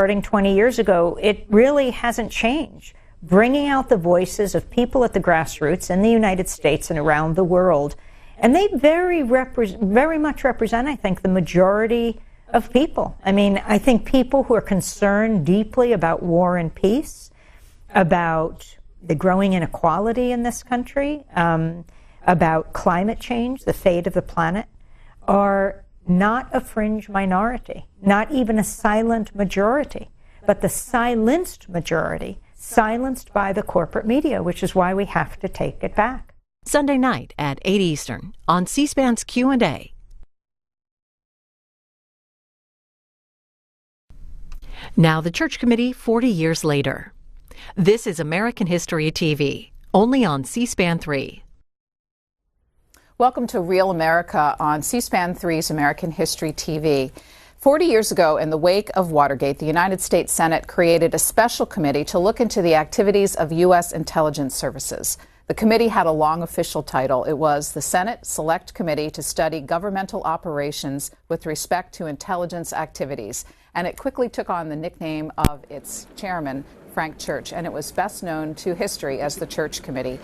starting 20 years ago, it really hasn't changed. Bringing out the voices of people at the grassroots in the United States and around the world. And they very much represent, I think, the majority of people. I mean, I think people who are concerned deeply about war and peace, about the growing inequality in this country, about climate change, the fate of the planet, are not a fringe minority, not even a silent majority, but the silenced majority, silenced by the corporate media, which is why we have to take it back. Sunday night at 8 Eastern on C-SPAN's Q&A. Now the Church Committee 40 years later. This is American History TV, only on C-SPAN 3. Welcome to Real America on C-SPAN 3's American History TV. 40 years ago, in the wake of Watergate, the United States Senate created a special committee to look into the activities of U.S. intelligence services. The committee had a long official title. It was the Senate Select Committee to Study Governmental Operations with respect to intelligence activities. And it quickly took on the nickname of its chairman, Frank Church, and it was best known to history as the Church Committee.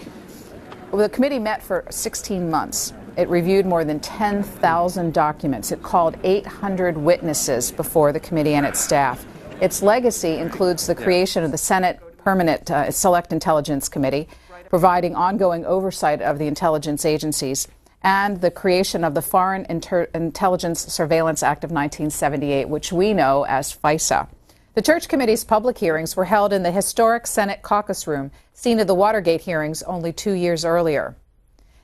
The committee met for 16 months. It reviewed more than 10,000 documents. It called 800 witnesses before the committee and its staff. Its legacy includes the creation of the Senate Permanent Select Intelligence Committee, providing ongoing oversight of the intelligence agencies, and the creation of the Foreign Intelligence Surveillance Act of 1978, which we know as FISA. The Church Committee's public hearings were held in the historic Senate caucus room, scene of the Watergate hearings only 2 years earlier.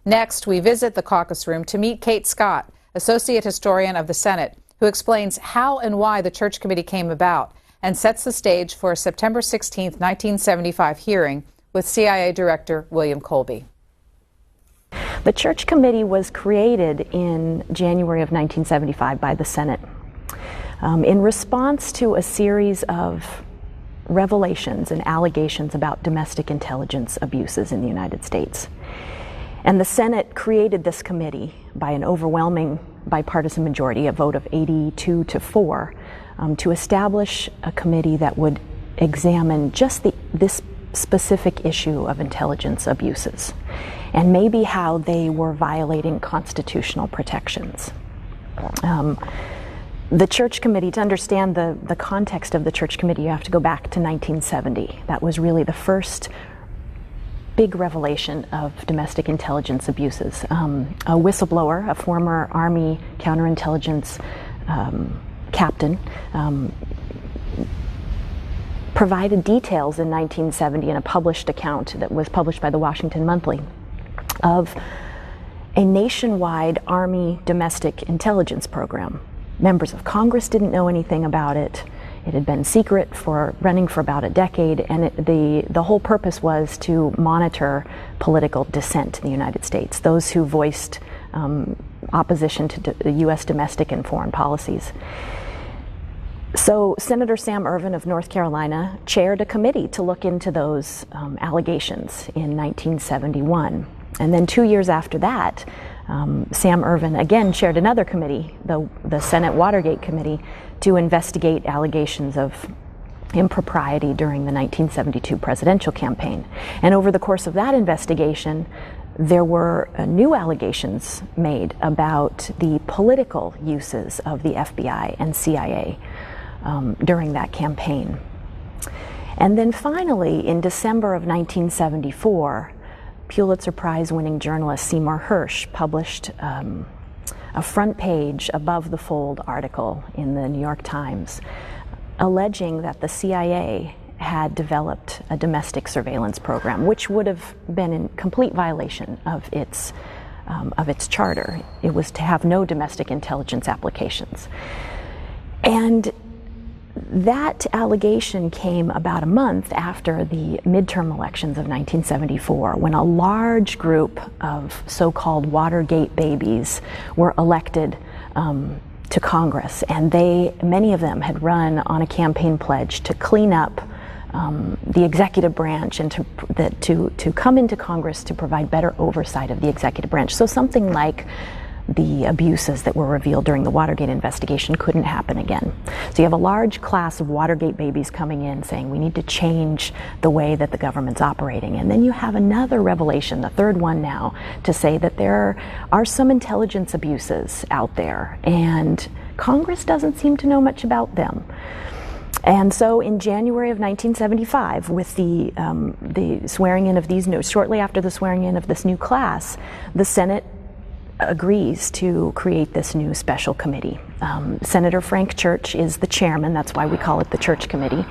Next, we visit the caucus room to meet Kate Scott, Associate Historian of the Senate, who explains how and why the Church Committee came about and sets the stage for a September 16, 1975 hearing with CIA Director William Colby. The Church Committee was created in January of 1975 by the Senate in response to a series of revelations and allegations about domestic intelligence abuses in the United States. And the Senate created this committee by an overwhelming bipartisan majority, a vote of 82-4, to establish a committee that would examine just this specific issue of intelligence abuses and maybe how they were violating constitutional protections. The Church Committee, to understand the context of the Church Committee, you have to go back to 1970. That was really the first big revelation of domestic intelligence abuses. A whistleblower, a former Army counterintelligence captain, provided details in 1970 in a published account that was published by the Washington Monthly of a nationwide Army domestic intelligence program. Members of Congress didn't know anything about it. It had been secret running for about a decade, and the whole purpose was to monitor political dissent in the United States, those who voiced opposition to the U.S. domestic and foreign policies. So Senator Sam Ervin of North Carolina chaired a committee to look into those allegations in 1971. And then 2 years after that, Sam Ervin again chaired another committee, the Senate Watergate Committee, to investigate allegations of impropriety during the 1972 presidential campaign. And over the course of that investigation, there were new allegations made about the political uses of the FBI and CIA during that campaign. And then finally, in December of 1974, Pulitzer Prize-winning journalist Seymour Hersh published a front page above the fold article in the New York Times alleging that the CIA had developed a domestic surveillance program, which would have been in complete violation of its charter. It was to have no domestic intelligence applications. And that allegation came about a month after the midterm elections of 1974, when a large group of so-called Watergate babies were elected to Congress, and many of them had run on a campaign pledge to clean up the executive branch and to come into Congress to provide better oversight of the executive branch. So something like the abuses that were revealed during the Watergate investigation couldn't happen again. So you have a large class of Watergate babies coming in saying we need to change the way that the government's operating. And then you have another revelation, the third one now, to say that there are some intelligence abuses out there and Congress doesn't seem to know much about them. And so in January of 1975, with the swearing in of these new, shortly after the swearing in of this new class, the Senate agrees to create this new special committee. Senator Frank Church is the chairman, that's why we call it the Church Committee.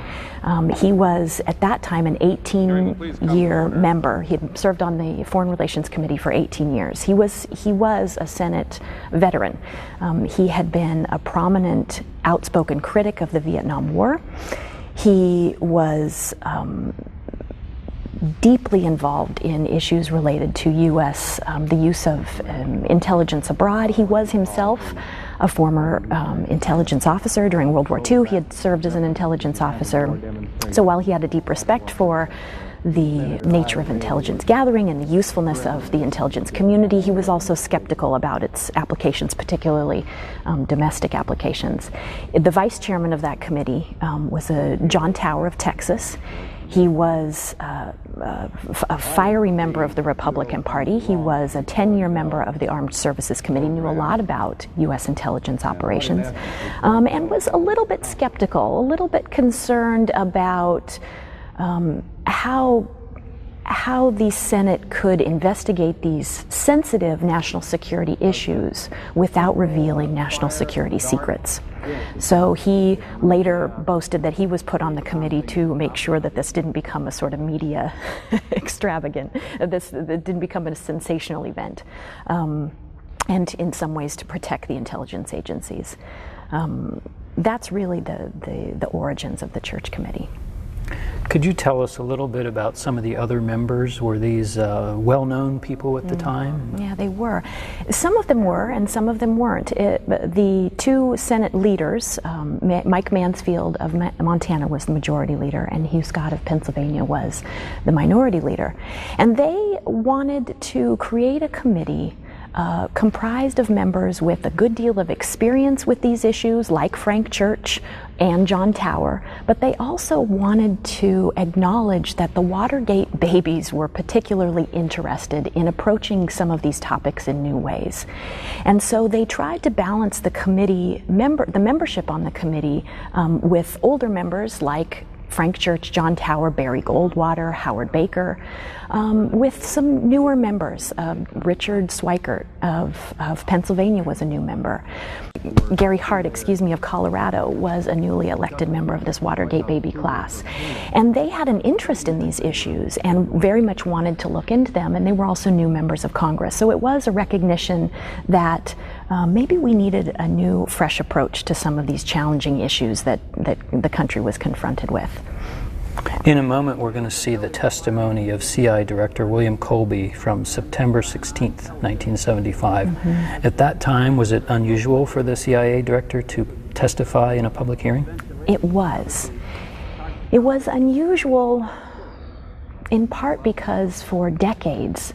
He was at that time an 18-year member. He had served on the Foreign Relations Committee for 18 years. He was a Senate veteran. He had been a prominent, outspoken critic of the Vietnam War. He was deeply involved in issues related to U.S., the use of intelligence abroad. He was himself a former intelligence officer during World War II. He had served as an intelligence officer. So while he had a deep respect for the nature of intelligence gathering and the usefulness of the intelligence community, he was also skeptical about its applications, particularly domestic applications. The vice chairman of that committee was John Tower of Texas. He was a fiery member of the Republican Party. He was a 10-year member of the Armed Services Committee, knew a lot about U.S. intelligence operations, and was a little bit skeptical, a little bit concerned about how the Senate could investigate these sensitive national security issues without revealing national security secrets. So he later boasted that he was put on the committee to make sure that this didn't become a sort of media extravagant, that didn't become a sensational event, and in some ways to protect the intelligence agencies. That's really the origins of the Church Committee. Could you tell us a little bit about some of the other members? Were these well-known people at the time? Yeah, they were. Some of them were, and some of them weren't. The two Senate leaders, Mike Mansfield of Montana was the majority leader, and Hugh Scott of Pennsylvania was the minority leader. And they wanted to create a committee comprised of members with a good deal of experience with these issues, like Frank Church and John Tower, but they also wanted to acknowledge that the Watergate babies were particularly interested in approaching some of these topics in new ways. And so they tried to balance the membership on the committee with older members like Frank Church, John Tower, Barry Goldwater, Howard Baker, with some newer members. Richard Swikert of Pennsylvania was a new member. Gary Hart, of Colorado was a newly elected member of this Watergate baby class. And they had an interest in these issues and very much wanted to look into them, and they were also new members of Congress. So it was a recognition that maybe we needed a new, fresh approach to some of these challenging issues that the country was confronted with. In a moment, we're going to see the testimony of CIA Director William Colby from September 16th, 1975. Mm-hmm. At that time, was it unusual for the CIA director to testify in a public hearing? It was. It was unusual in part because for decades,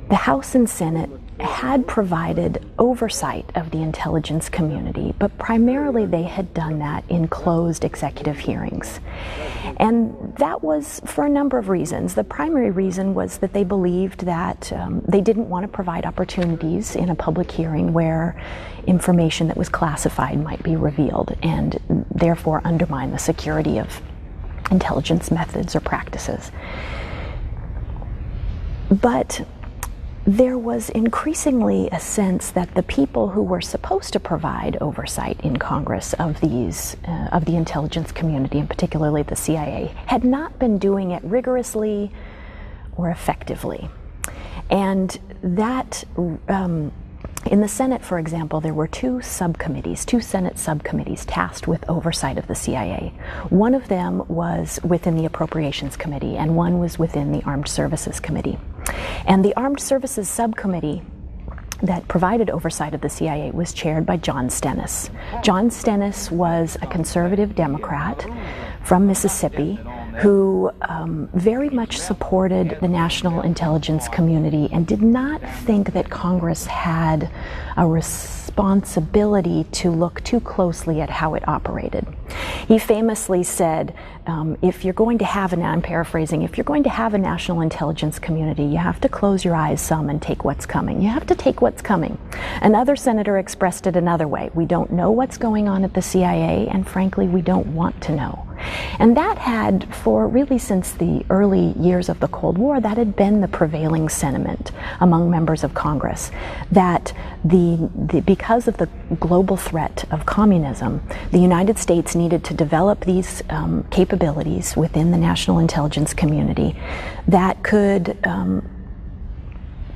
the House and Senate had provided oversight of the intelligence community, but primarily they had done that in closed executive hearings. And that was for a number of reasons. The primary reason was that they believed that they didn't want to provide opportunities in a public hearing where information that was classified might be revealed and therefore undermine the security of intelligence methods or practices. But there was increasingly a sense that the people who were supposed to provide oversight in Congress of these, of the intelligence community, and particularly the CIA, had not been doing it rigorously or effectively. And that, in the Senate, for example, there were two Senate subcommittees tasked with oversight of the CIA. One of them was within the Appropriations Committee, and one was within the Armed Services Committee. And the Armed Services Subcommittee that provided oversight of the CIA was chaired by John Stennis. John Stennis was a conservative Democrat from Mississippi who very much supported the national intelligence community and did not think that Congress had a responsibility to look too closely at how it operated. He famously said, if you're going to have, and I'm paraphrasing, if you're going to have a national intelligence community, you have to close your eyes some and take what's coming. You have to take what's coming. Another senator expressed it another way. We don't know what's going on at the CIA, and frankly, we don't want to know. And that had, for really since the early years of the Cold War, that had been the prevailing sentiment among members of Congress, that because of the global threat of communism, the United States needed to develop these capabilities within the national intelligence community that could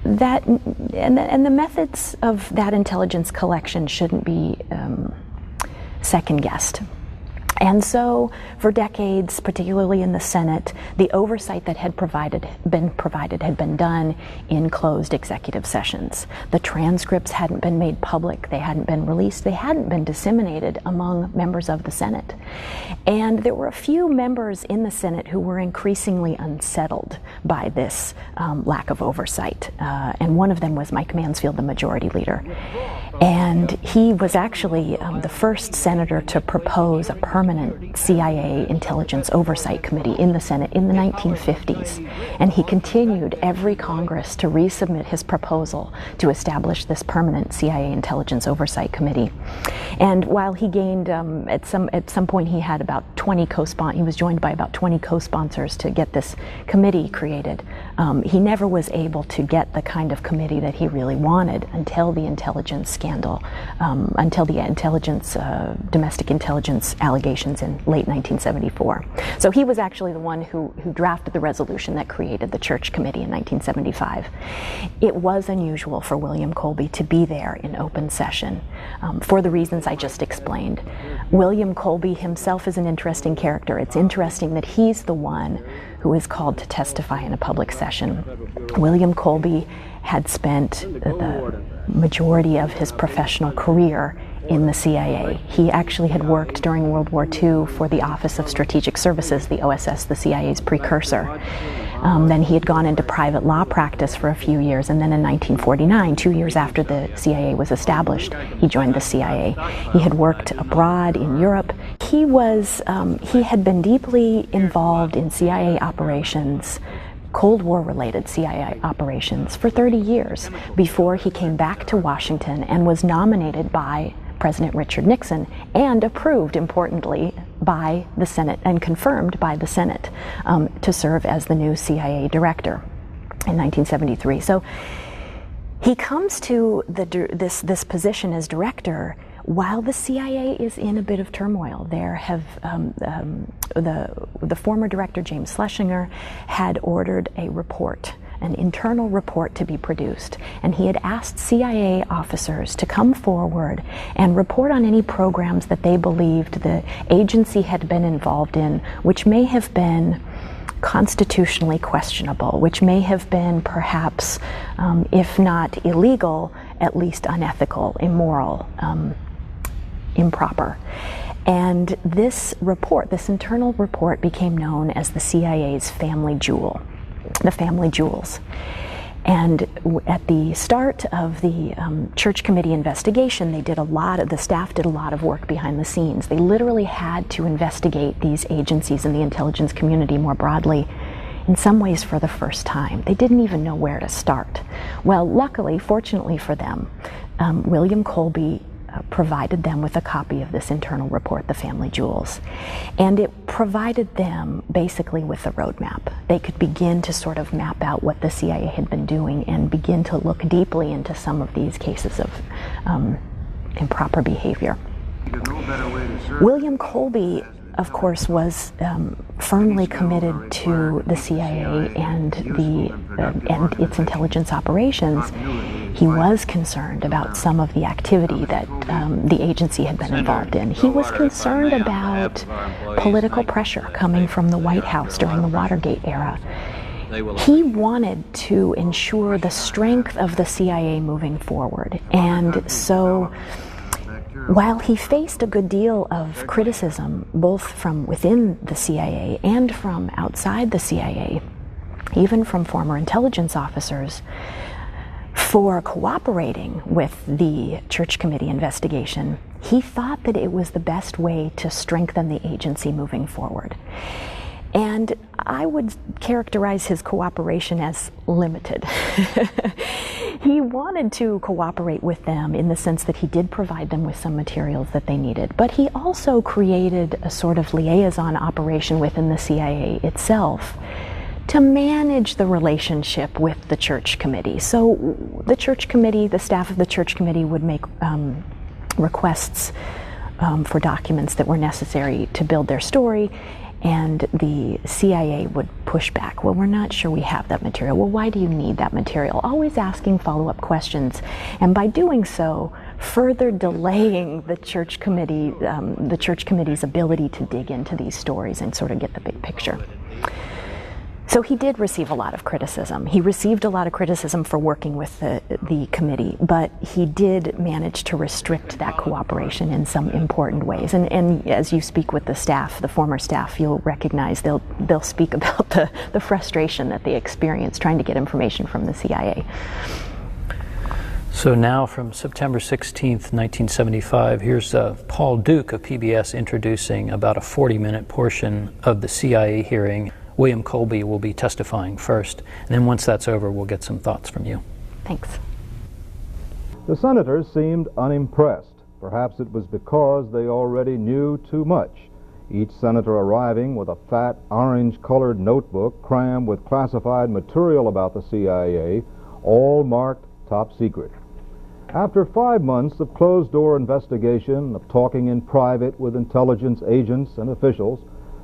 and the methods of that intelligence collection shouldn't be second-guessed. And so, for decades, particularly in the Senate, the oversight that had been provided had been done in closed executive sessions. The transcripts hadn't been made public, they hadn't been released, they hadn't been disseminated among members of the Senate. And there were a few members in the Senate who were increasingly unsettled by this lack of oversight. And one of them was Mike Mansfield, the majority leader. And he was actually the first senator to propose a permanent CIA intelligence oversight committee in the Senate in the 1950s. And he continued every Congress to resubmit his proposal to establish this permanent CIA intelligence oversight committee. And while he gained, at some point he had about 20 he was joined by about 20 co-sponsors to get this committee created. He never was able to get the kind of committee that he really wanted until the intelligence scandal, until the domestic intelligence allegations in late 1974. So he was actually the one who drafted the resolution that created the Church Committee in 1975. It was unusual for William Colby to be there in open session for the reasons I just explained. William Colby himself is an interesting character. It's interesting that he's the one who is called to testify in a public session. William Colby had spent the majority of his professional career in the CIA. He actually had worked during World War II for the Office of Strategic Services, the OSS, the CIA's precursor. Then he had gone into private law practice for a few years, and then in 1949, 2 years after the CIA was established, he joined the CIA. He had worked abroad in Europe. He had been deeply involved in CIA operations, Cold War-related CIA operations, for 30 years before he came back to Washington and was nominated by President Richard Nixon and approved, importantly, by the Senate and confirmed by the Senate to serve as the new CIA director in 1973. So he comes to this position as director while the CIA is in a bit of turmoil. There have the former director, James Schlesinger, had ordered a report, an internal report, to be produced, and he had asked CIA officers to come forward and report on any programs that they believed the agency had been involved in, which may have been constitutionally questionable, which may have been perhaps, if not illegal, at least unethical, immoral, improper. And this report, this internal report, became known as the CIA's family jewel, the family jewels. And at the start of the Church Committee investigation, the staff did a lot of work behind the scenes. They literally had to investigate these agencies in the intelligence community more broadly, in some ways for the first time. They didn't even know where to start. Well, luckily, fortunately for them, William Colby provided them with a copy of this internal report, The Family Jewels. And it provided them basically with a roadmap. They could begin to sort of map out what the CIA had been doing and begin to look deeply into some of these cases of improper behavior. William Colby, of course, was firmly committed to the CIA and its intelligence operations. He was concerned about some of the activity that the agency had been involved in. He was concerned about political pressure coming from the White House during the Watergate era. He wanted to ensure the strength of the CIA moving forward, and so While he faced a good deal of criticism, both from within the CIA and from outside the CIA, even from former intelligence officers, for cooperating with the Church Committee investigation, he thought that it was the best way to strengthen the agency moving forward. And I would characterize his cooperation as limited. He wanted to cooperate with them in the sense that he did provide them with some materials that they needed, but he also created a sort of liaison operation within the CIA itself to manage the relationship with the Church Committee. So the Church Committee, the staff of the Church Committee would make requests for documents that were necessary to build their story, and the CIA would push back. Well, we're not sure we have that material. Well, why do you need that material? Always asking follow-up questions, and by doing so, further delaying the Church Committee's ability to dig into these stories and sort of get the big picture. So he did receive a lot of criticism. He received a lot of criticism for working with the committee, but he did manage to restrict that cooperation in some important ways. And as you speak with the staff, the former staff, you'll recognize they'll speak about the frustration that they experienced trying to get information from the CIA. So now from September 16th, 1975, here's Paul Duke of PBS introducing about a 40-minute portion of the CIA hearing. William Colby will be testifying first, and then once that's over, we'll get some thoughts from you. Thanks. The senators seemed unimpressed. Perhaps it was because they already knew too much. Each senator arriving with a fat, orange-colored notebook crammed with classified material about the CIA, all marked top secret. After 5 months of closed-door investigation, of talking in private with intelligence agents and officials,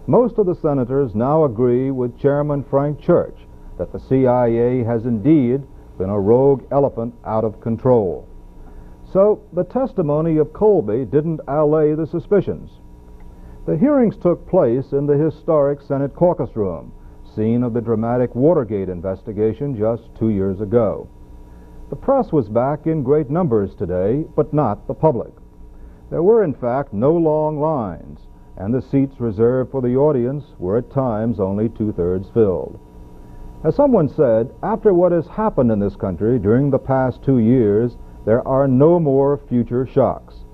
most of the senators now agree with Chairman Frank Church that the CIA has indeed been a rogue elephant out of control. So the testimony of Colby didn't allay the suspicions. The hearings took place in the historic Senate caucus room, scene of the dramatic Watergate investigation just 2 years ago. The press was back in great numbers today, but not the public. There were, in fact, no long lines, and the seats reserved for the audience were at times only 2/3 filled. As someone said, after what has happened in this country during the past 2 years, there are no more future shocks.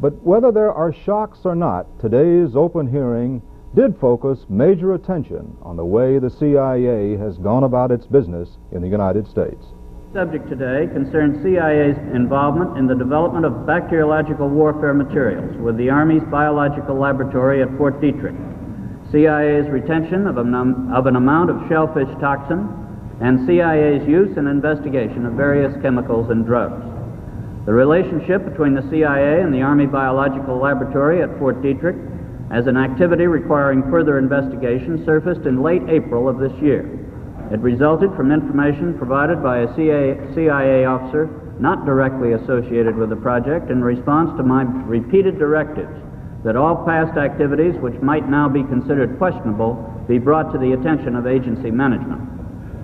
But whether there are shocks or not, today's open hearing did focus major attention on the way the CIA has gone about its business in the United States. The subject today concerns CIA's involvement in the development of bacteriological warfare materials with the Army's biological laboratory at Fort Detrick, CIA's retention of an amount of shellfish toxin, and CIA's use and investigation of various chemicals and drugs. The relationship between the CIA and the Army Biological Laboratory at Fort Detrick as an activity requiring further investigation surfaced in late April of this year. It resulted from information provided by a CIA officer not directly associated with the project in response to my repeated directives that all past activities which might now be considered questionable be brought to the attention of agency management.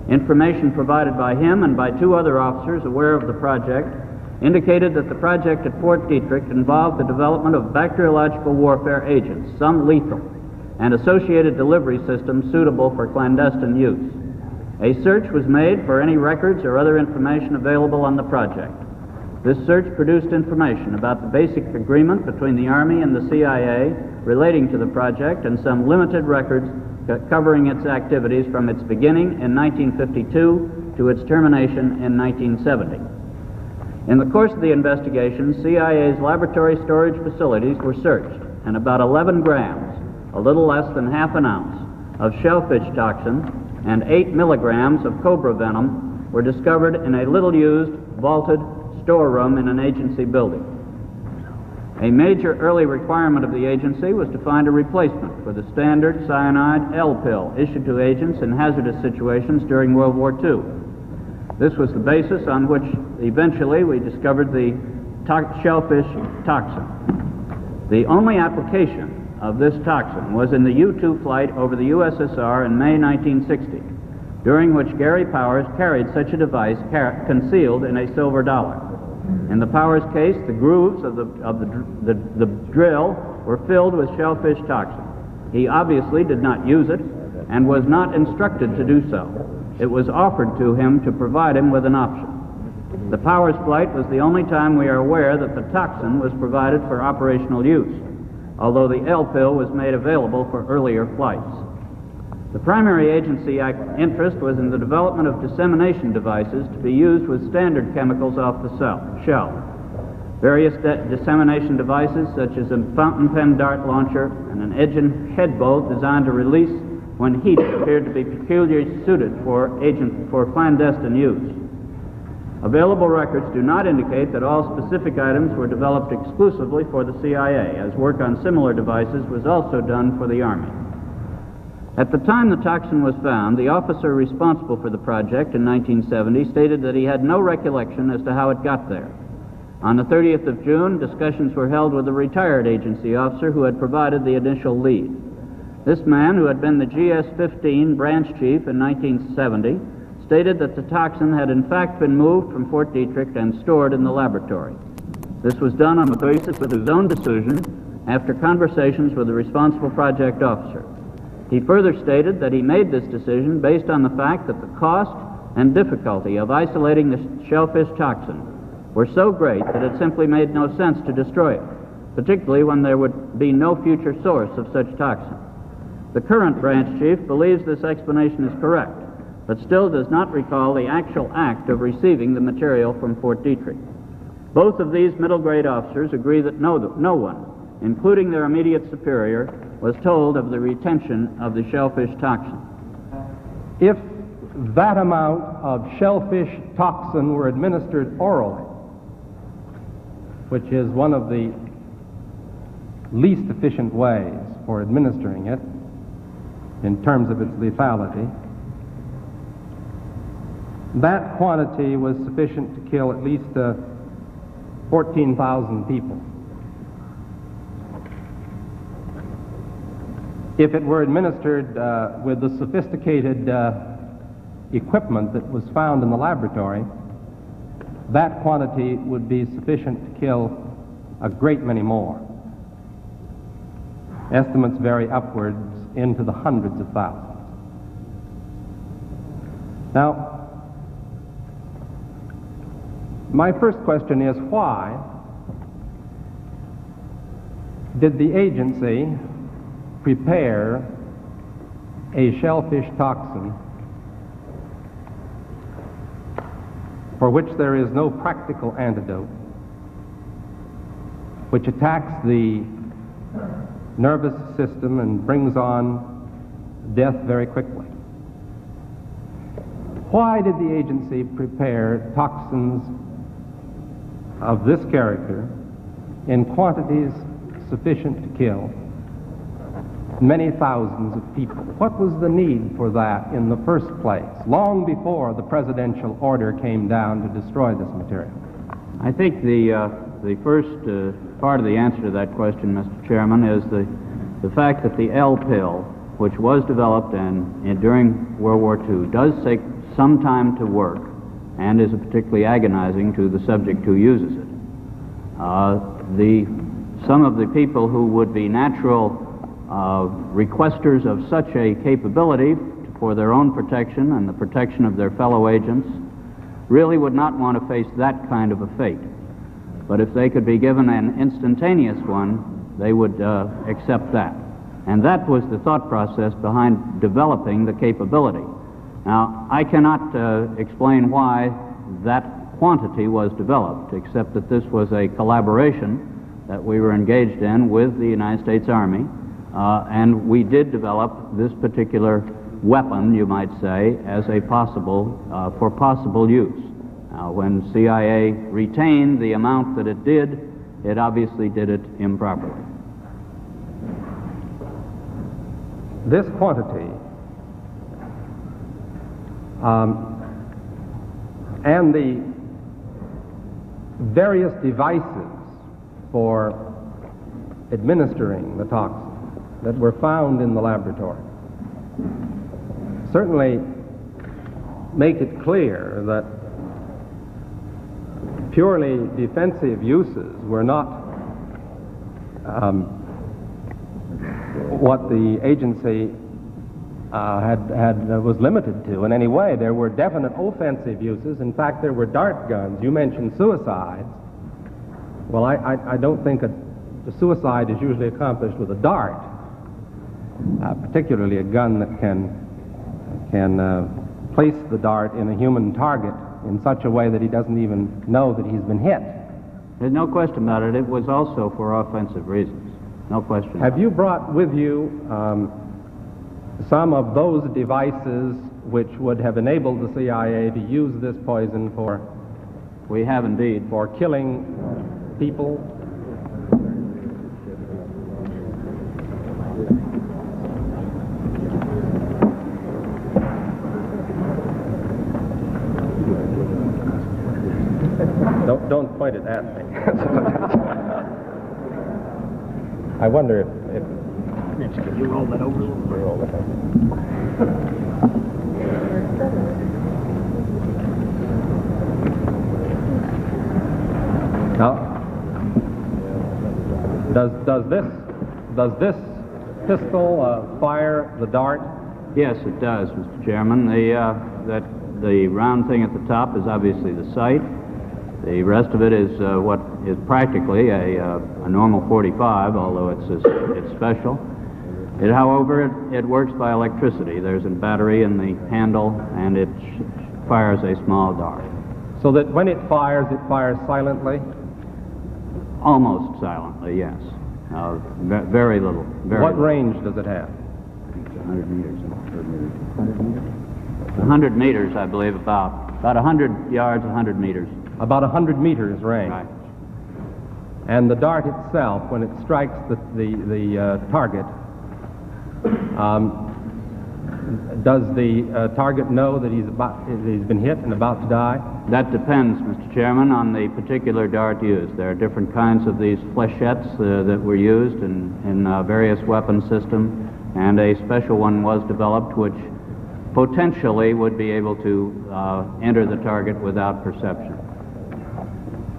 Information provided by him and by 2 other officers aware of the project indicated that the project at Fort Detrick involved the development of bacteriological warfare agents, some lethal, and associated delivery systems suitable for clandestine use. A search was made for any records or other information available on the project. This search produced information about the basic agreement between the Army and the CIA relating to the project and some limited records covering its activities from its beginning in 1952 to its termination in 1970. In the course of the investigation, CIA's laboratory storage facilities were searched, and about 11 grams, a little less than half an ounce, of shellfish toxin and 8 milligrams of cobra venom were discovered in a little-used, vaulted storeroom in an agency building. A major early requirement of the agency was to find a replacement for the standard cyanide L pill issued to agents in hazardous situations during World War II. This was the basis on which eventually we discovered the shellfish toxin. The only application of this toxin was in the U-2 flight over the USSR in May 1960, during which Gary Powers carried such a device concealed in a silver dollar. In the Powers case, the grooves of the drill were filled with shellfish toxin. He obviously did not use it and was not instructed to do so. It was offered to him to provide him with an option. The Powers flight was the only time we are aware that the toxin was provided for operational use, although the L pill was made available for earlier flights. The primary agency interest was in the development of dissemination devices to be used with standard chemicals off the shelf. Various dissemination devices, such as a fountain pen dart launcher and an engine head bolt designed to release when heated, appeared to be peculiarly suited for clandestine use. Available records do not indicate that all specific items were developed exclusively for the CIA, as work on similar devices was also done for the Army. At the time the toxin was found, the officer responsible for the project in 1970 stated that he had no recollection as to how it got there. On the 30th of June, discussions were held with a retired agency officer who had provided the initial lead. This man, who had been the GS-15 branch chief in 1970, stated that the toxin had in fact been moved from Fort Detrick and stored in the laboratory. This was done on the basis of his own decision after conversations with the responsible project officer. He further stated that he made this decision based on the fact that the cost and difficulty of isolating the shellfish toxin were so great that it simply made no sense to destroy it, particularly when there would be no future source of such toxin. The current branch chief believes this explanation is correct, but still does not recall the actual act of receiving the material from Fort Detrick. Both of these middle grade officers agree that no one, including their immediate superior, was told of the retention of the shellfish toxin. If that amount of shellfish toxin were administered orally, which is one of the least efficient ways for administering it in terms of its lethality, that quantity was sufficient to kill at least 14,000 people. If it were administered with the sophisticated equipment that was found in the laboratory, that quantity would be sufficient to kill a great many more. Estimates vary upwards into the hundreds of thousands. Now, my first question is, why did the agency prepare a shellfish toxin for which there is no practical antidote, which attacks the nervous system and brings on death very quickly? Why did the agency prepare toxins of this character in quantities sufficient to kill many thousands of people? What was the need for that in the first place, long before the presidential order came down to destroy this material? I think the first part of the answer to that question, Mr. Chairman, is the fact that the L pill, which was developed during World War II, does take some time to work and is particularly agonizing to the subject who uses it. Some of the people who would be natural requesters of such a capability for their own protection and the protection of their fellow agents really would not want to face that kind of a fate. But if they could be given an instantaneous one, they would accept that. And that was the thought process behind developing the capability. Now, I cannot explain why that quantity was developed, except that this was a collaboration that we were engaged in with the United States Army, and we did develop this particular weapon, you might say, as a for possible use. Now, when CIA retained the amount that it did, it obviously did it improperly. This quantity and the various devices for administering the toxin that were found in the laboratory certainly make it clear that purely defensive uses were not what the agency was limited to in any way. There were definite offensive uses. In fact, there were dart guns. You mentioned suicides. Well, I don't think the suicide is usually accomplished with a dart, particularly a gun that can place the dart in a human target in such a way that he doesn't even know that he's been hit. There's no question about it. It was also for offensive reasons. No question. Have you brought with you some of those devices which would have enabled the CIA to use this poison for? We have indeed. For killing people? Don't point it at me. I wonder if you roll that over. Now, does this pistol fire the dart? Yes, it does, Mr. Chairman. The round thing at the top is obviously the sight. The rest of it is what is practically a normal 45, although it's special. However, it works by electricity. There's a battery in the handle, and it fires a small dart. So that when it fires silently? Almost silently, yes. Very little. What range does it have? 100 meters. 100 meters, I believe, about 100 yards, 100 meters. About 100 meters range. Right. And the dart itself, when it strikes the target, does the target know that he's been hit and about to die? That depends, Mr. Chairman, on the particular dart used. There are different kinds of these flechettes that were used in various weapon systems, and a special one was developed which potentially would be able to enter the target without perception.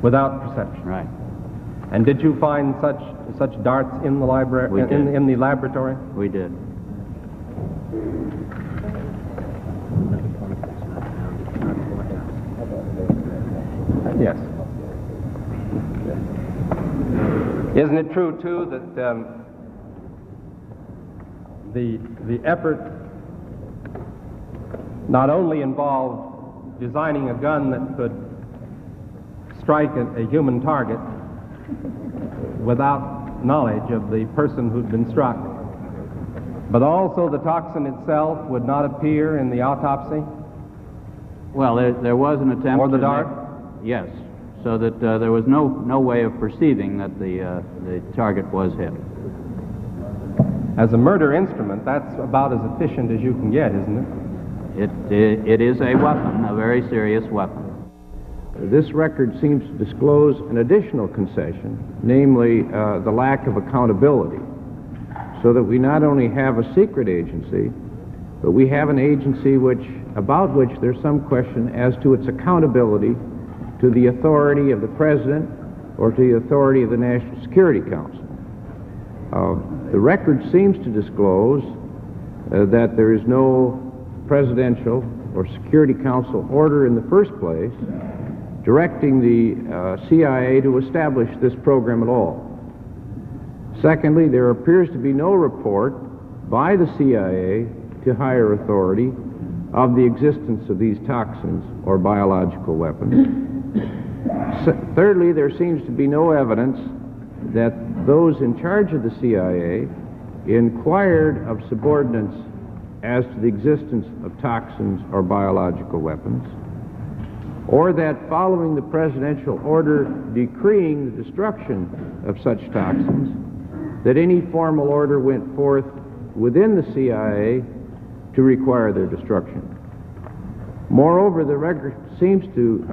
Without perception. Right. And did you find such darts in the library, in the laboratory? We did. Yes. Isn't it true too that the effort not only involved designing a gun that could strike a human target without knowledge of the person who'd been struck, but also the toxin itself would not appear in the autopsy? Well, there was an attempt. Or the dart? Yes, so that there was no way of perceiving that the target was hit. As a murder instrument, that's about as efficient as you can get, isn't it? It is a weapon, a very serious weapon. This record seems to disclose an additional concession, namely the lack of accountability, so that we not only have a secret agency, but we have an agency about which there's some question as to its accountability to the authority of the President or to the authority of the National Security Council. The record seems to disclose that there is no presidential or Security Council order in the first place directing the CIA to establish this program at all. Secondly, there appears to be no report by the CIA to higher authority of the existence of these toxins or biological weapons. Thirdly, there seems to be no evidence that those in charge of the CIA inquired of subordinates as to the existence of toxins or biological weapons, or that following the presidential order decreeing the destruction of such toxins, that any formal order went forth within the CIA to require their destruction. Moreover, the record seems to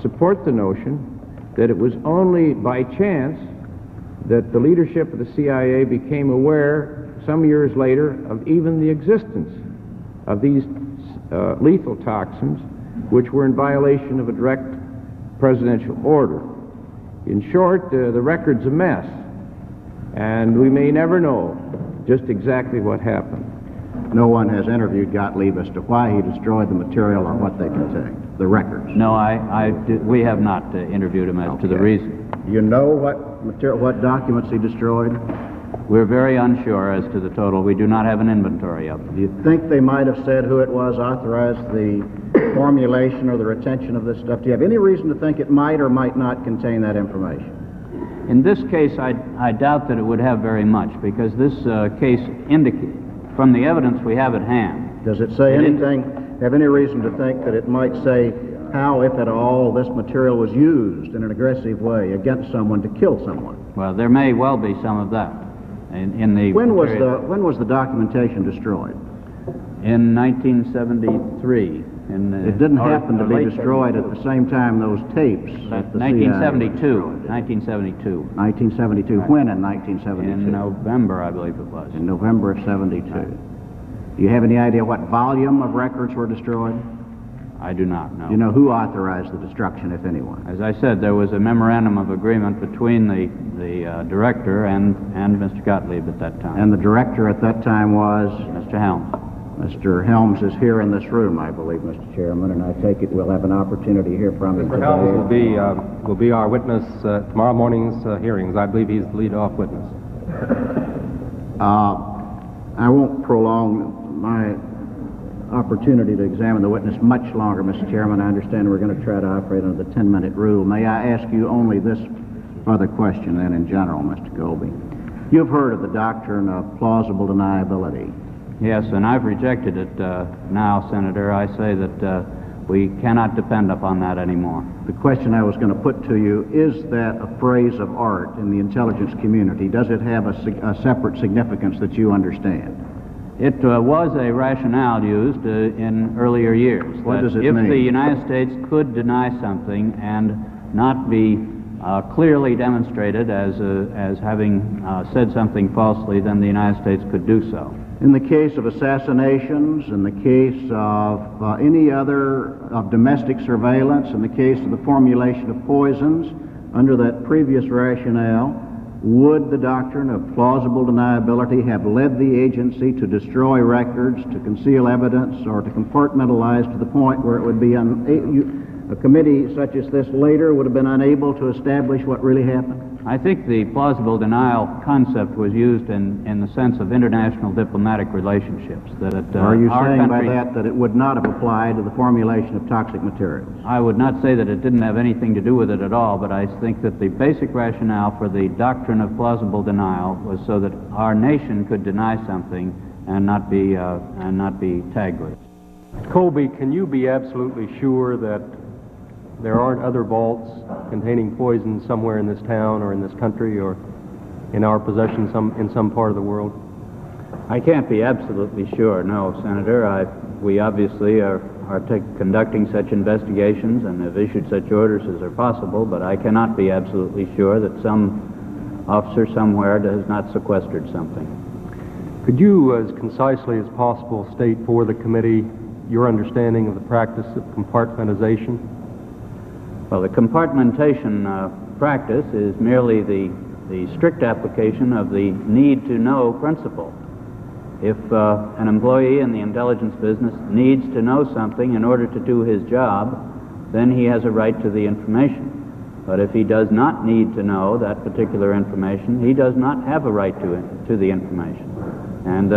support the notion that it was only by chance that the leadership of the CIA became aware some years later of even the existence of these lethal toxins, which were in violation of a direct presidential order. In short, the record's a mess, and we may never know just exactly what happened. No one has interviewed Gottlieb as to why he destroyed the material or what they contained, the records. No, we have not interviewed him as to the reason. Do you know what documents he destroyed? We're very unsure as to the total. We do not have an inventory of them. Do you think they might have said who it was authorized the formulation or the retention of this stuff? Do you have any reason to think it might or might not contain that information? In this case, I doubt that it would have very much, because this case indicates, from the evidence we have at hand... Does it say anything, have any reason to think that it might say how, if at all, this material was used in an aggressive way against someone to kill someone? Well, there may well be some of that. When was the documentation destroyed? In 1973. It didn't happen to be destroyed at the same time those tapes at the 1972. 1972. 1972. When in 1972? In November, I believe it was. In November of 72. Do you have any idea what volume of records were destroyed? I do not know. Do you know who authorized the destruction, if anyone? As I said, there was a memorandum of agreement between the director and Mr. Gottlieb at that time. And the director at that time was? Mr. Helms. Mr. Helms is here in this room, I believe, Mr. Chairman, and I take it we'll have an opportunity to hear from him Mr. today. Helms will be our witness tomorrow morning's hearings. I believe he's the lead-off witness. I won't prolong my opportunity to examine the witness much longer, Mr. Chairman. I understand we're going to try to operate under the 10-minute rule. May I ask you only this other question then in general, Mr. Colby? You've heard of the doctrine of plausible deniability. Yes, and I've rejected it now, Senator. I say that we cannot depend upon that anymore. The question I was going to put to you, is that a phrase of art in the intelligence community? Does it have a separate significance that you understand? It was a rationale used in earlier years. What does it mean? If the United States could deny something and not be clearly demonstrated as having said something falsely, then the United States could do so. In the case of assassinations, in the case of any other of domestic surveillance, in the case of the formulation of poisons, under that previous rationale, would the doctrine of plausible deniability have led the agency to destroy records, to conceal evidence, or to compartmentalize to the point where it would be a committee such as this later would have been unable to establish what really happened? I think the plausible denial concept was used in the sense of international diplomatic relationships. Are you saying by that it would not have applied to the formulation of toxic materials? I would not say that it didn't have anything to do with it at all, but I think that the basic rationale for the doctrine of plausible denial was so that our nation could deny something and not be tagged with it. Colby, can you be absolutely sure that there aren't other vaults containing poison somewhere in this town or in this country or in our possession in some part of the world? I can't be absolutely sure, no, Senator. We obviously are conducting such investigations and have issued such orders as are possible, but I cannot be absolutely sure that some officer somewhere has not sequestered something. Could you, as concisely as possible, state for the committee your understanding of the practice of compartmentalization? Well, the compartmentation practice is merely the strict application of the need-to-know principle. If an employee in the intelligence business needs to know something in order to do his job, then he has a right to the information. But if he does not need to know that particular information, he does not have a right to the information. And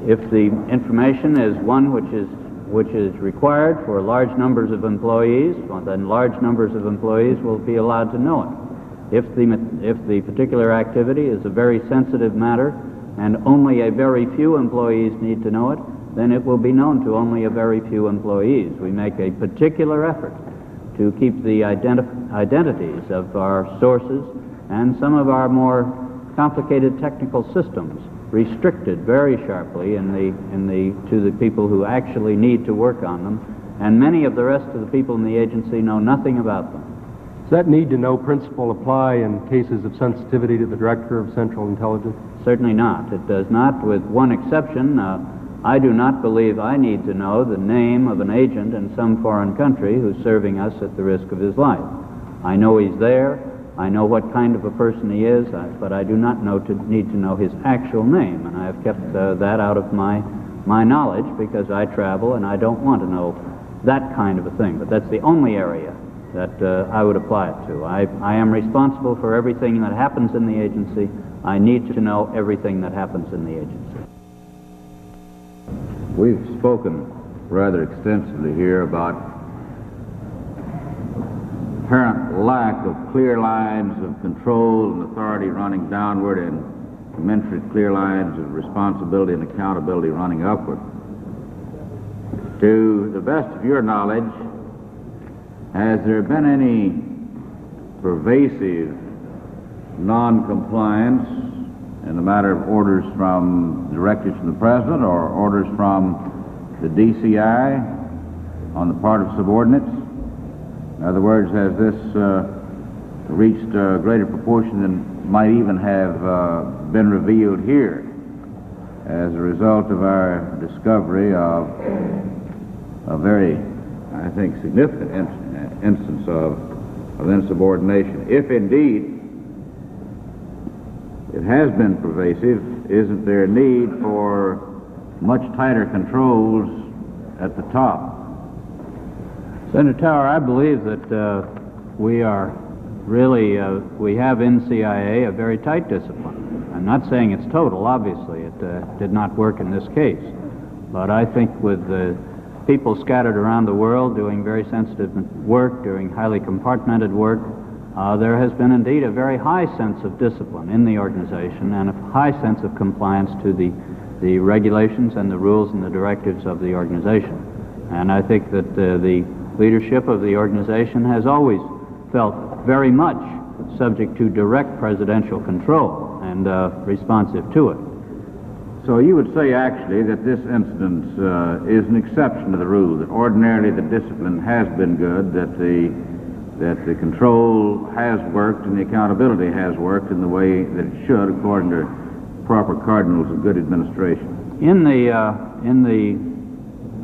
if the information is one which is required for large numbers of employees, well, then large numbers of employees will be allowed to know it. If the particular activity is a very sensitive matter and only a very few employees need to know it, then it will be known to only a very few employees. We make a particular effort to keep the identities of our sources and some of our more complicated technical systems restricted very sharply to the people who actually need to work on them, and many of the rest of the people in the agency know nothing about them. Does that need-to-know principle apply in cases of sensitivity to the Director of Central Intelligence? Certainly not. It does not, with one exception. I do not believe I need to know the name of an agent in some foreign country who's serving us at the risk of his life. I know he's there, I know what kind of a person he is, but I do not need to know his actual name, and I have kept that out of my knowledge because I travel and I don't want to know that kind of a thing. But that's the only area that I would apply it to. I am responsible for everything that happens in the agency. I need to know everything that happens in the agency. We've spoken rather extensively here about apparent lack of clear lines of control and authority running downward and commensurate clear lines of responsibility and accountability running upward. To the best of your knowledge, has there been any pervasive non-compliance in the matter of orders from directives from the President or orders from the DCI on the part of subordinates? In other words, has this reached a greater proportion than might even have been revealed here as a result of our discovery of a very, I think, significant instance of insubordination? If indeed it has been pervasive, isn't there a need for much tighter controls at the top? Senator Tower, I believe that we are really, we have in CIA a very tight discipline. I'm not saying it's total, obviously. It did not work in this case. But I think with the people scattered around the world doing very sensitive work, doing highly compartmented work, there has been indeed a very high sense of discipline in the organization and a high sense of compliance to the regulations and the rules and the directives of the organization. And I think that the leadership of the organization has always felt very much subject to direct presidential control and responsive to it. So you would say actually that this instance is an exception to the rule, that ordinarily the discipline has been good, that the control has worked and the accountability has worked in the way that it should according to proper cardinals of good administration. In the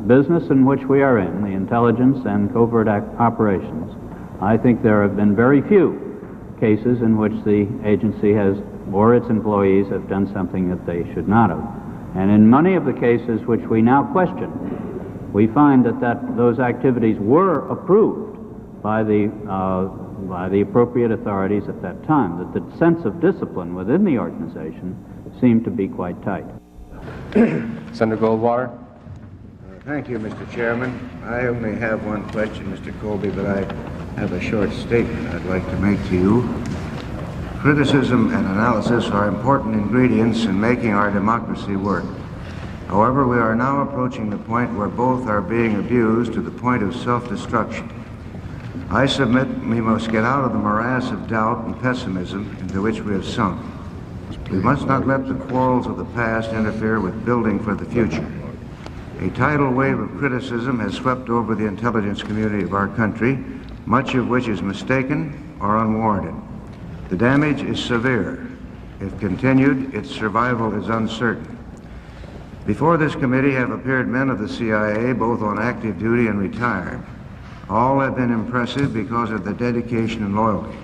business in which we are in, the intelligence and covert operations, I think there have been very few cases in which the agency has, or its employees have done something that they should not have. And in many of the cases which we now question, we find that those activities were approved by the appropriate authorities at that time, that the sense of discipline within the organization seemed to be quite tight. Senator Goldwater. Thank you, Mr. Chairman. I only have one question, Mr. Colby, but I have a short statement I'd like to make to you. Criticism and analysis are important ingredients in making our democracy work. However, we are now approaching the point where both are being abused to the point of self-destruction. I submit we must get out of the morass of doubt and pessimism into which we have sunk. We must not let the quarrels of the past interfere with building for the future. A tidal wave of criticism has swept over the intelligence community of our country, much of which is mistaken or unwarranted. The damage is severe. If continued, its survival is uncertain. Before this committee have appeared men of the CIA, both on active duty and retired. All have been impressive because of their dedication and loyalty.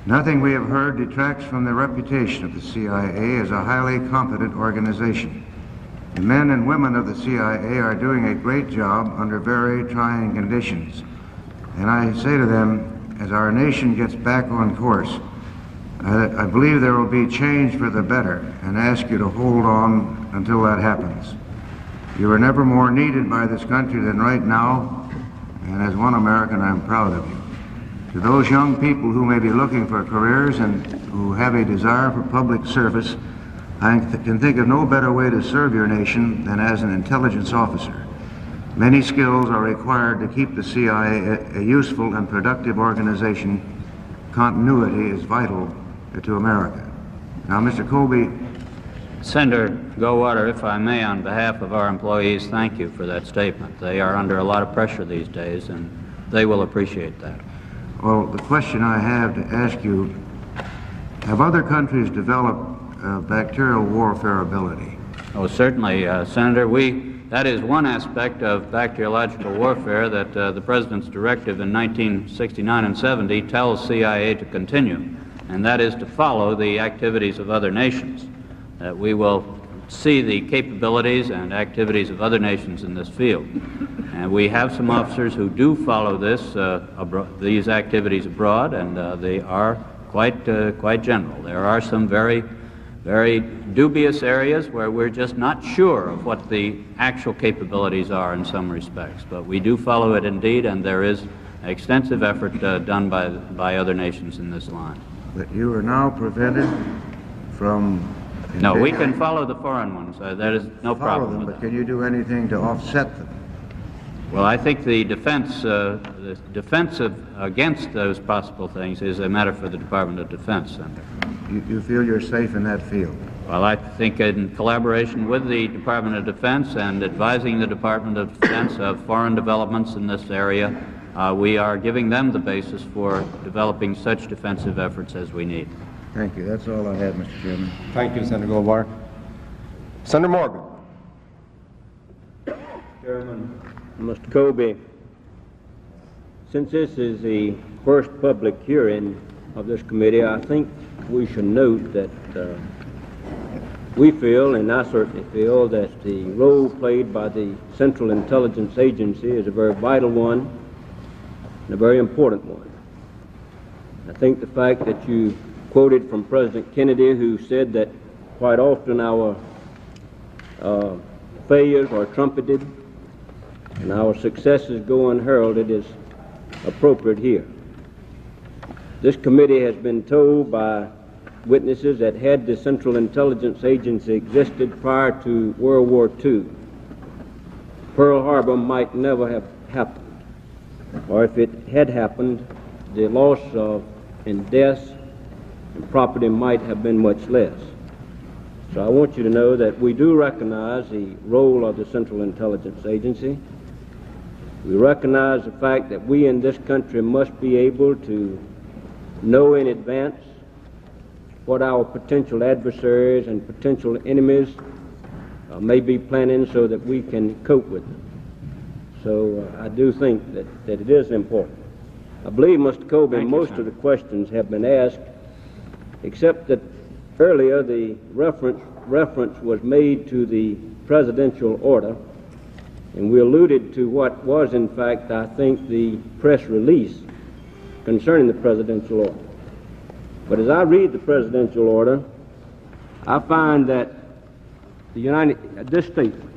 Nothing we have heard detracts from the reputation of the CIA as a highly competent organization. The men and women of the CIA are doing a great job under very trying conditions. And I say to them, as our nation gets back on course, I believe there will be change for the better, and ask you to hold on until that happens. You are never more needed by this country than right now, and as one American, I'm proud of you. To those young people who may be looking for careers and who have a desire for public service, I can think of no better way to serve your nation than as an intelligence officer. Many skills are required to keep the CIA a useful and productive organization. Continuity is vital to America. Now, Mr. Colby. Senator Goldwater, if I may, on behalf of our employees, thank you for that statement. They are under a lot of pressure these days, and they will appreciate that. Well, the question I have to ask you, have other countries developed bacterial warfare ability? Oh, certainly, Senator. That is one aspect of bacteriological warfare that the President's directive in 1969 and 70 tells CIA to continue, and that is to follow the activities of other nations. We will see the capabilities and activities of other nations in this field. And we have some officers who do follow these activities abroad, and they are quite general. There are some very dubious areas where we're just not sure of what the actual capabilities are in some respects. But we do follow it indeed, and there is extensive effort done by other nations in this line. But you are now prevented from... No, we can follow the foreign ones. There is no problem with that. But can you do anything to offset them? Well, I think the defense against those possible things is a matter for the Department of Defense, Senator. You feel you're safe in that field? Well, I think in collaboration with the Department of Defense and advising the Department of Defense of foreign developments in this area, we are giving them the basis for developing such defensive efforts as we need. Thank you. That's all I have, Mr. Chairman. Thank you, Senator Goldwater. Senator Morgan. Chairman, Mr. Colby, since this is the first public hearing of this committee, I think we should note that we feel, and I certainly feel, that the role played by the Central Intelligence Agency is a very vital one and a very important one. I think the fact that you quoted from President Kennedy, who said that quite often our failures are trumpeted and our successes go unheralded, is appropriate here. This committee has been told by witnesses that had the Central Intelligence Agency existed prior to World War II, Pearl Harbor might never have happened, or if it had happened, the loss of and deaths and property might have been much less. So I want you to know that we do recognize the role of the Central Intelligence Agency. We recognize the fact that we in this country must be able to know in advance what our potential adversaries and potential enemies may be planning so that we can cope with them. So I do think that it is important. I believe, Mr. Colby, most of the questions have been asked, except that earlier the reference was made to the presidential order, and we alluded to what was, in fact, I think, the press release concerning the presidential order. But as I read the presidential order, I find that this statement,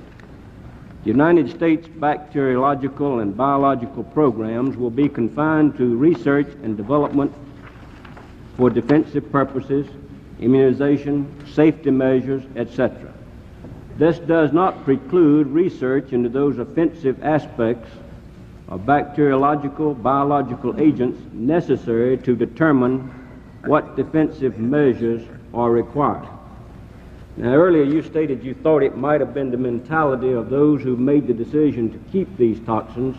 the United States bacteriological and biological programs will be confined to research and development for defensive purposes, immunization, safety measures, etc. This does not preclude research into those offensive aspects of bacteriological, biological agents necessary to determine what defensive measures are required. Now, earlier you stated you thought it might have been the mentality of those who made the decision to keep these toxins,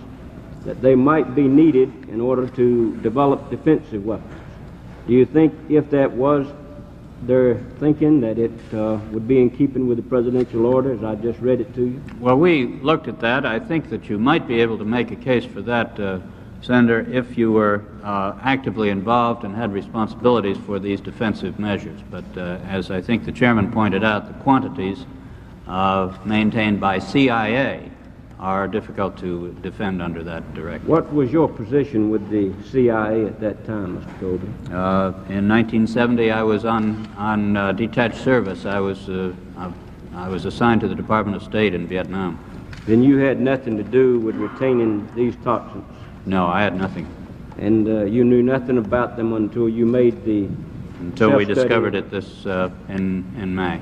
that they might be needed in order to develop defensive weapons. Do you think if that was their thinking, that it would be in keeping with the presidential order as I just read it to you? Well, we looked at that. I think that you might be able to make a case for that, Senator, if you were actively involved and had responsibilities for these defensive measures. But as I think the chairman pointed out, the quantities maintained by CIA are difficult to defend under that directive. What was your position with the CIA at that time, Mr. Colby? In 1970, I was on detached service. I was assigned to the Department of State in Vietnam. Then you had nothing to do with retaining these toxins? No, I had nothing. And you knew nothing about them until you made the until we discovered it this in May.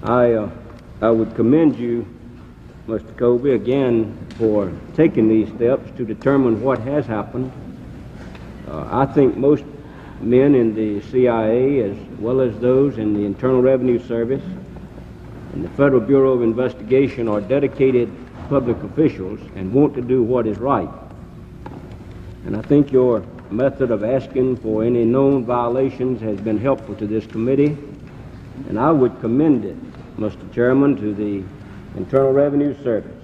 I would commend you, Mr. Colby, again for taking these steps to determine what has happened. I think most men in the CIA, as well as those in the Internal Revenue Service and the Federal Bureau of Investigation, are dedicated public officials and want to do what is right. And I think your method of asking for any known violations has been helpful to this committee, and I would commend it Mr. Chairman, to the Internal Revenue Service,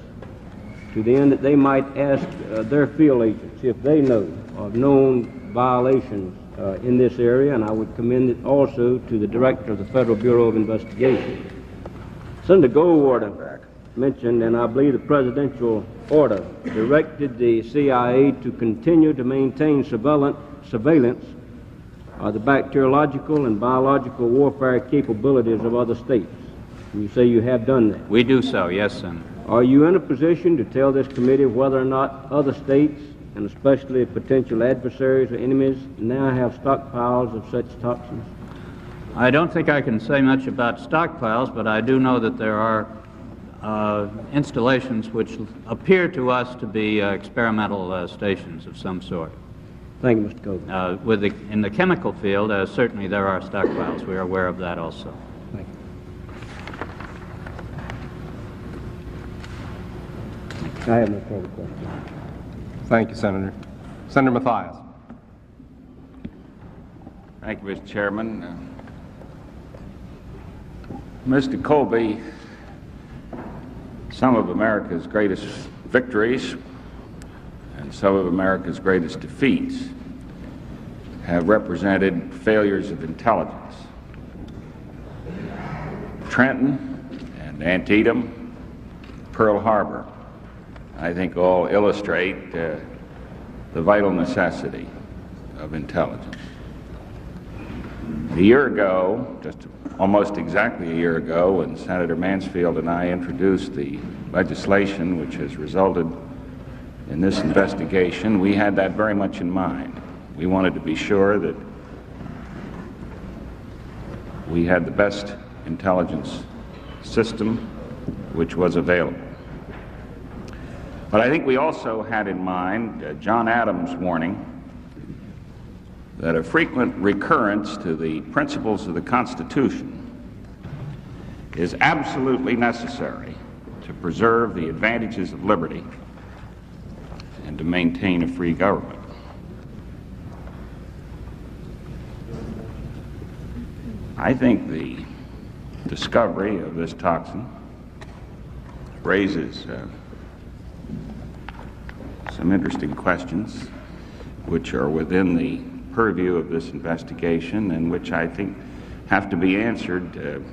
to the end that they might ask their field agents if they know of known violations in this area, and I would commend it also to the Director of the Federal Bureau of Investigation. Senator Goldwater mentioned, and I believe the presidential order directed the CIA to continue to maintain surveillance of the bacteriological and biological warfare capabilities of other states. You say you have done that. We do so, yes, Senator. Are you in a position to tell this committee whether or not other states, and especially potential adversaries or enemies, now have stockpiles of such toxins? I don't think I can say much about stockpiles, but I do know that there are installations which appear to us to be experimental stations of some sort. Thank you, Mr. Colby. In the chemical field, certainly there are stockpiles. We are aware of that also. Thank you. I have no further questions. Thank you, Senator. Senator Mathias. Thank you, Mr. Chairman. Mr. Colby, some of America's greatest victories and some of America's greatest defeats have represented failures of intelligence. Trenton and Antietam, Pearl Harbor, I think all illustrate the vital necessity of intelligence. A year ago, just almost exactly a year ago, when Senator Mansfield and I introduced the legislation which has resulted in this investigation, we had that very much in mind. We wanted to be sure that we had the best intelligence system which was available. But I think we also had in mind John Adams' warning that a frequent recurrence to the principles of the Constitution is absolutely necessary to preserve the advantages of liberty and to maintain a free government. I think the discovery of this toxin raises some interesting questions which are within the purview of this investigation and which I think have to be answered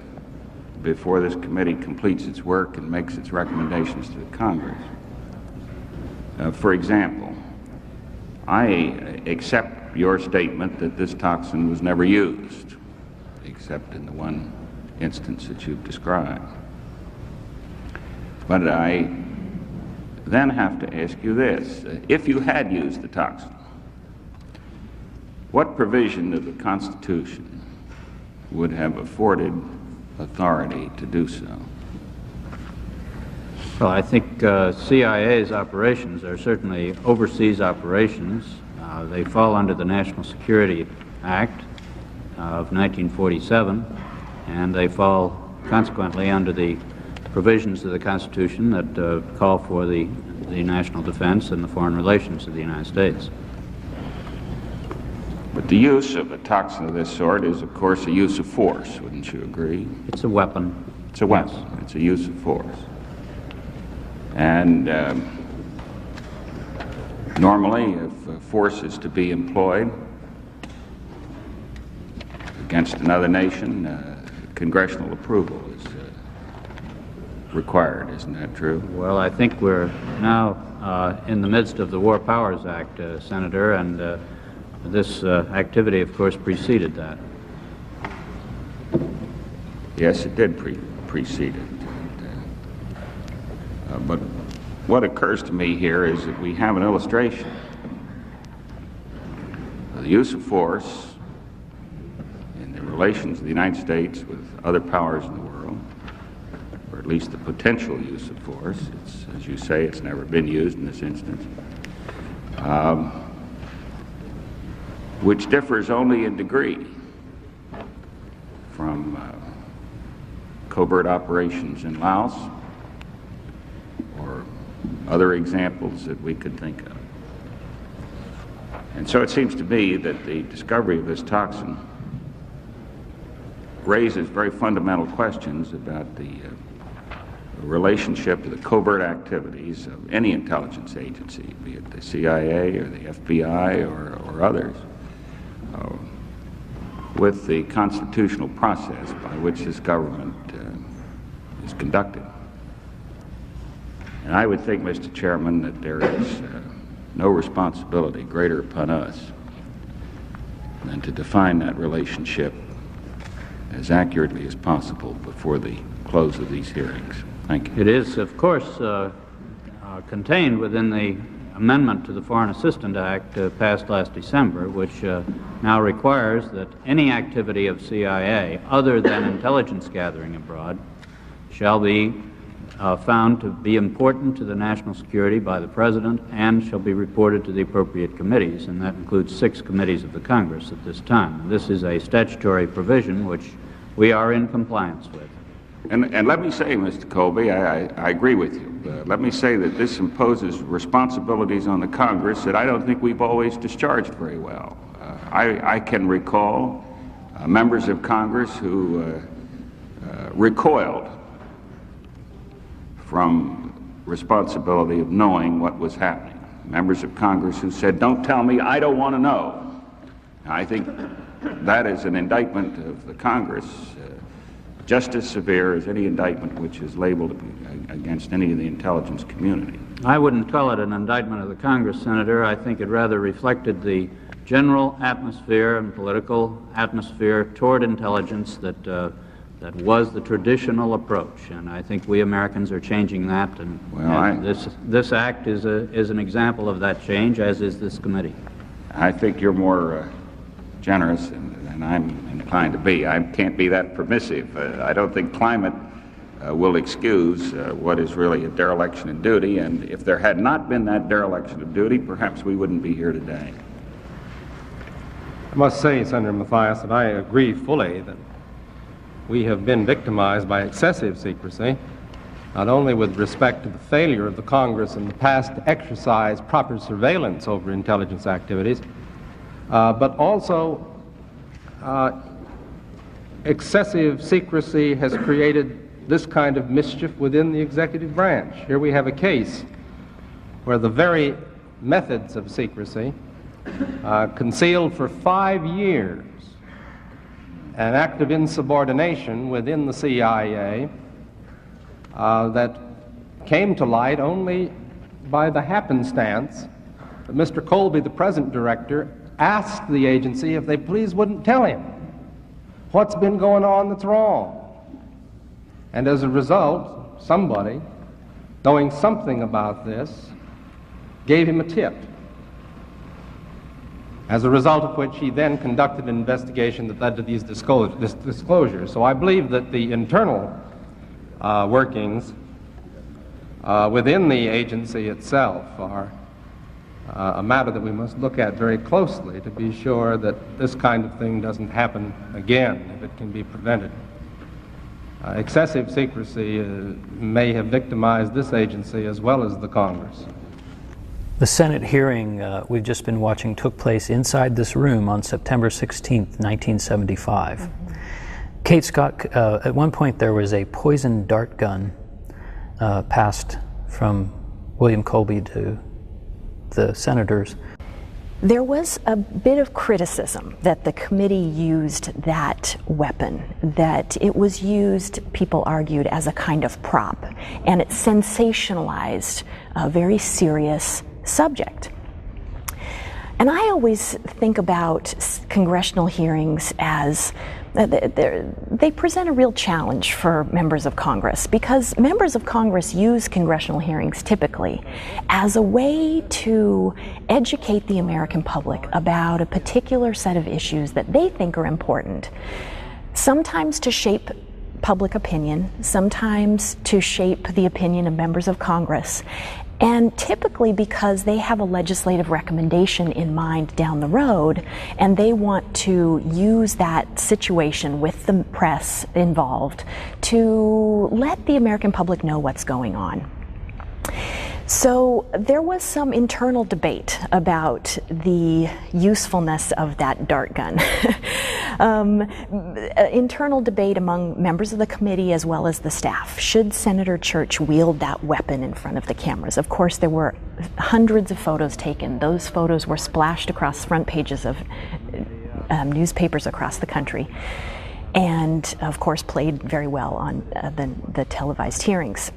before this committee completes its work and makes its recommendations to the Congress. For example, I accept your statement that this toxin was never used, except in the one instance that you've described. But I then have to ask you this. If you had used the toxin, what provision of the Constitution would have afforded authority to do so? Well, I think CIA's operations are certainly overseas operations. They fall under the National Security Act of 1947, and they fall consequently under the provisions of the Constitution that call for the national defense and the foreign relations of the United States. But the use of a toxin of this sort is, of course, a use of force, wouldn't you agree? It's a weapon. It's a weapon. Yes. It's a use of force. And normally, if force is to be employed against another nation, congressional approval is required. Isn't that true? Well, I think we're now in the midst of the War Powers Act, Senator, and this activity, of course, preceded that. Yes, it did precede it. But what occurs to me here is that we have an illustration of the use of force in the relations of the United States with other powers in the world, or at least the potential use of force. It's, as you say, it's never been used in this instance, which differs only in degree from covert operations in Laos or other examples that we could think of. And so it seems to me that the discovery of this toxin raises very fundamental questions about the relationship to the covert activities of any intelligence agency, be it the CIA or the FBI or others, with the constitutional process by which this government is conducted. And I would think, Mr. Chairman, that there is no responsibility greater upon us than to define that relationship as accurately as possible before the close of these hearings. Thank you. It is, of course, contained within the amendment to the Foreign Assistant Act passed last December, which now requires that any activity of CIA other than intelligence gathering abroad shall be found to be important to the national security by the President and shall be reported to the appropriate committees, and that includes 6 committees of the Congress at this time. This is a statutory provision which we are in compliance with. And let me say, Mr. Colby, I agree with you. Let me say that this imposes responsibilities on the Congress that I don't think we've always discharged very well. I can recall members of Congress who recoiled from responsibility of knowing what was happening. Members of Congress who said, "Don't tell me, I don't want to know." I think that is an indictment of the Congress, just as severe as any indictment which is labeled against any of the intelligence community. I wouldn't call it an indictment of the Congress, Senator. I think it rather reflected the general atmosphere and political atmosphere toward intelligence that was the traditional approach, and I think we Americans are changing that, and this act is an example of that change, as is this committee. I think you're more generous than I'm inclined to be. I can't be that permissive. I don't think climate will excuse what is really a dereliction of duty, and if there had not been that dereliction of duty, perhaps we wouldn't be here today. I must say, Senator Mathias, that I agree fully that we have been victimized by excessive secrecy, not only with respect to the failure of the Congress in the past to exercise proper surveillance over intelligence activities, but also excessive secrecy has created this kind of mischief within the executive branch. Here we have a case where the very methods of secrecy concealed for 5 years an act of insubordination within the CIA that came to light only by the happenstance that Mr. Colby, the present director, asked the agency if they please wouldn't tell him what's been going on that's wrong. And as a result, somebody, knowing something about this, gave him a tip, as a result of which he then conducted an investigation that led to these disclosures. So I believe that the internal workings within the agency itself are a matter that we must look at very closely to be sure that this kind of thing doesn't happen again if it can be prevented. Excessive secrecy may have victimized this agency as well as the Congress. The Senate hearing we've just been watching took place inside this room on September 16th, 1975. Mm-hmm. Kate Scott, at one point there was a poison dart gun passed from William Colby to the senators. There was a bit of criticism that the committee used that weapon, that it was used, people argued, as a kind of prop, and it sensationalized a very serious subject. And I always think about congressional hearings as they present a real challenge for members of Congress, because members of Congress use congressional hearings typically as a way to educate the American public about a particular set of issues that they think are important, sometimes to shape public opinion, sometimes to shape the opinion of members of Congress, and typically because they have a legislative recommendation in mind down the road, and they want to use that situation with the press involved to let the American public know what's going on. So there was some internal debate about the usefulness of that dart gun. Internal debate among members of the committee as well as the staff. Should Senator Church wield that weapon in front of the cameras? Of course, there were hundreds of photos taken. Those photos were splashed across front pages of newspapers across the country, and of course played very well on the televised hearings.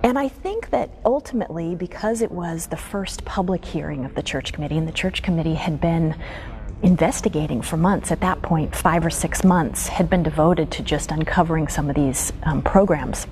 And I think that ultimately, because it was the first public hearing of the Church Committee, and the Church Committee had been investigating for months, at that point 5 or 6 months had been devoted to just uncovering some of these programs.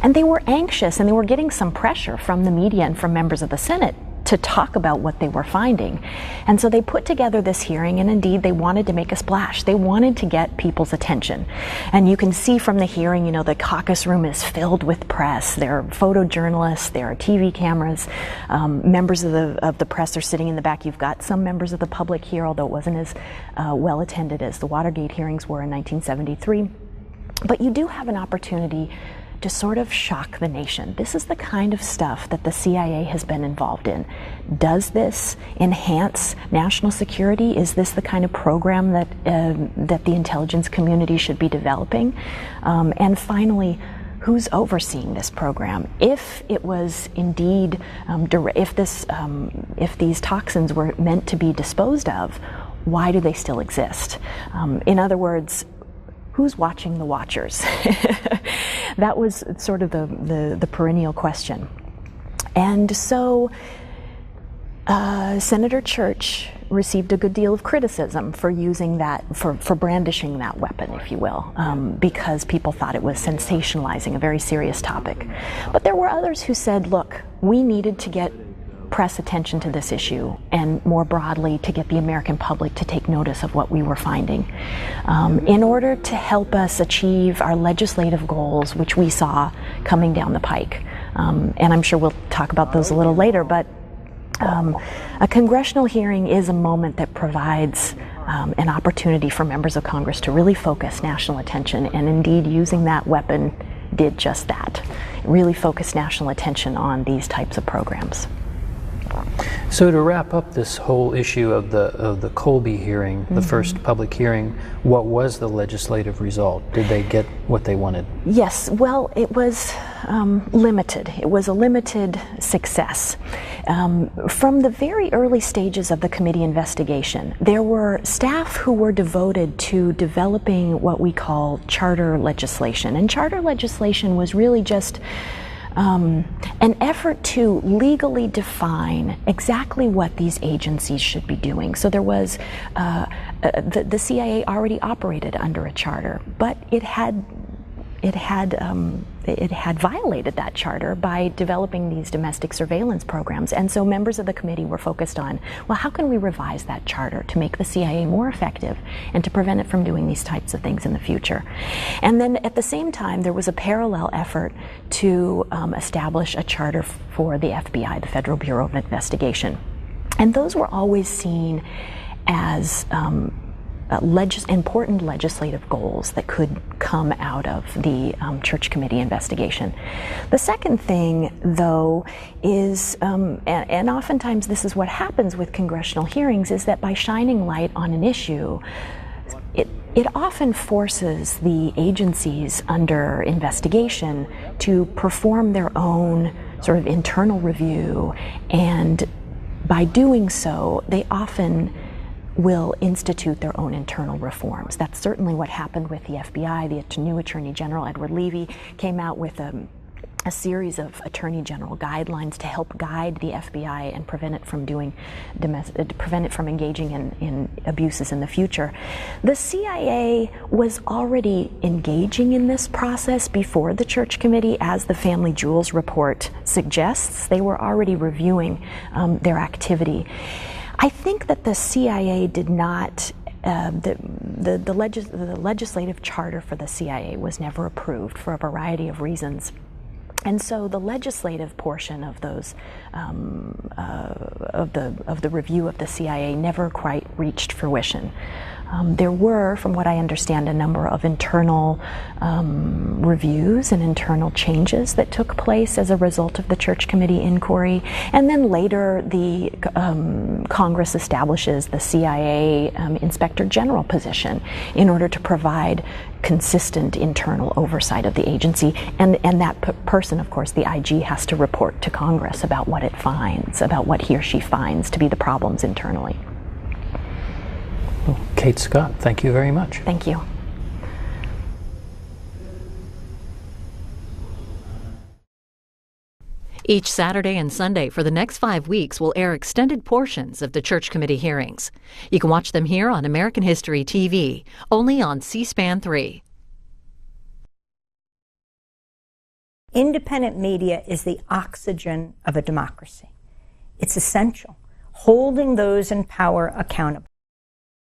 And they were anxious, and they were getting some pressure from the media and from members of the Senate to talk about what they were finding. And so they put together this hearing, and indeed they wanted to make a splash. They wanted to get people's attention. And you can see from the hearing, you know, the caucus room is filled with press. There are photojournalists, there are TV cameras, members of the press are sitting in the back. You've got some members of the public here, although it wasn't as well attended as the Watergate hearings were in 1973. But you do have an opportunity to sort of shock the nation. This is the kind of stuff that the CIA has been involved in. Does this enhance national security? Is this the kind of program that that the intelligence community should be developing? And finally, who's overseeing this program? If it was indeed, if these toxins were meant to be disposed of, why do they still exist? In other words, who's watching the watchers? That was sort of the perennial question. And so Senator Church received a good deal of criticism for using that, for brandishing that weapon, if you will, because people thought it was sensationalizing a very serious topic. But there were others who said, look, we needed to get press attention to this issue, and more broadly to get the American public to take notice of what we were finding in order to help us achieve our legislative goals, which we saw coming down the pike. And I'm sure we'll talk about those a little later, but a congressional hearing is a moment that provides an opportunity for members of Congress to really focus national attention, and indeed using that weapon did just that. It really focused national attention on these types of programs. So to wrap up this whole issue of the Colby hearing, the first public hearing, what was the legislative result? Did they get what they wanted? Yes, well, it was limited. It was a limited success. From the very early stages of the committee investigation, there were staff who were devoted to developing what we call charter legislation. And charter legislation was really just an effort to legally define exactly what these agencies should be doing. So there was, the CIA already operated under a charter, but it had violated that charter by developing these domestic surveillance programs. And so members of the committee were focused on, well, how can we revise that charter to make the CIA more effective and to prevent it from doing these types of things in the future? And then at the same time, there was a parallel effort to establish a charter for the FBI, the Federal Bureau of Investigation. And those were always seen as important legislative goals that could come out of the Church Committee investigation. The second thing, though, is, and oftentimes this is what happens with congressional hearings, is that by shining light on an issue, it often forces the agencies under investigation to perform their own sort of internal review, and by doing so, they often will institute their own internal reforms. That's certainly what happened with the FBI. The new Attorney General, Edward Levy, came out with a series of Attorney General guidelines to help guide the FBI and prevent it from engaging in abuses in the future. The CIA was already engaging in this process before the Church Committee, as the Family Jewels report suggests. They were already reviewing their activity. I think that the CIA did not, the legislative charter for the CIA was never approved for a variety of reasons. And so the legislative portion of those, of the review of the CIA never quite reached fruition. There were, from what I understand, a number of internal reviews and internal changes that took place as a result of the Church Committee inquiry. And then later, the Congress establishes the CIA Inspector General position in order to provide consistent internal oversight of the agency. And that person, of course, the IG, has to report to Congress about what it finds, about what he or she finds to be the problems internally. Well, Kate Scott, thank you very much. Thank you. Each Saturday and Sunday for the next 5 weeks will air extended portions of the Church Committee hearings. You can watch them here on American History TV, only on C-SPAN 3. Independent media is the oxygen of a democracy. It's essential, holding those in power accountable.